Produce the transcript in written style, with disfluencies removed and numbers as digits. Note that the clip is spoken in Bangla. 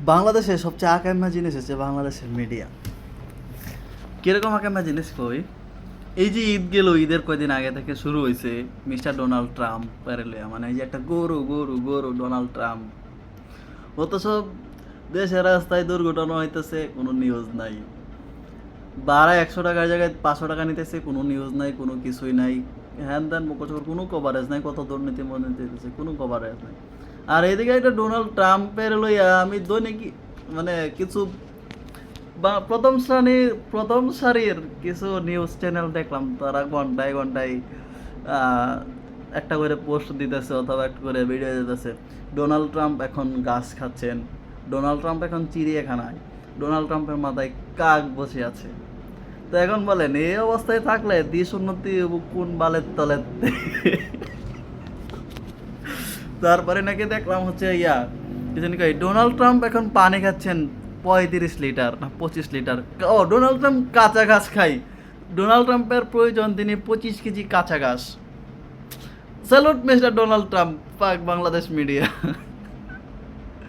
বাংলাদেশের সবচেয়ে আকাম্য জিনিস হচ্ছে বাংলাদেশের মিডিয়া। কিরকম আকাম্য জিনিস কই, এই যে ঈদ গেল, ঈদের কয়দিন আগে থেকে শুরু হয়েছে মিস্টার ডোনাল্ড ট্রাম্প প্যারেলিয়া, মানে এই যে একটা গরু গরু গরু ডোনাল্ড ট্রাম্প, অথচ দেশের রাস্তায় দুর্ঘটনা হইতেছে, কোনো নিউজ নাই। ভাড়া 100 টাকার জায়গায় 500 টাকা নিতেছে, কোনো নিউজ নাই, কোনো কিছুই নাই। হ্যান ত্যান মুখোশ, কোনো কভারেজ নাই। কত দুর্নীতি মর্নীতি হইতেছে, কোনো কভারেজ নাই। আর এদিকে একটা ডোনাল্ড ট্রাম্পের লইয়া আমি দৈনিক মানে কিছু বা প্রথম সারির কিছু নিউজ চ্যানেল দেখলাম, তারা ঘন্টায় ঘন্টায় আহ, একটা করে পোস্ট দিতেছে অথবা একটা করে ভিডিও দিতেছে। ডোনাল্ড ট্রাম্প এখন ঘাস খাচ্ছেন, ডোনাল্ড ট্রাম্প এখন চিড়িয়াখানায়, ডোনাল্ড ট্রাম্পের মাথায় কাক বসে আছে। তো এখন বলেন এই অবস্থায় থাকলে দেশ উন্নতি কোন বালের তলে। তারপরে নাকি দেখলাম হচ্ছে কি জানি কই, ডোনাল্ড ট্রাম্প এখন পানি খাচ্ছেন 35 লিটার না 25 লিটার। ও, ডোনাল্ড ট্রাম্প কাঁচা ঘাস খাই, ডোনাল্ড ট্রাম্পের প্রয়োজন তিনি 25 কেজি কাঁচা ঘাস। স্যালুট মিস্টার ডোনাল্ড ট্রাম্প, পাক বাংলাদেশ মিডিয়া।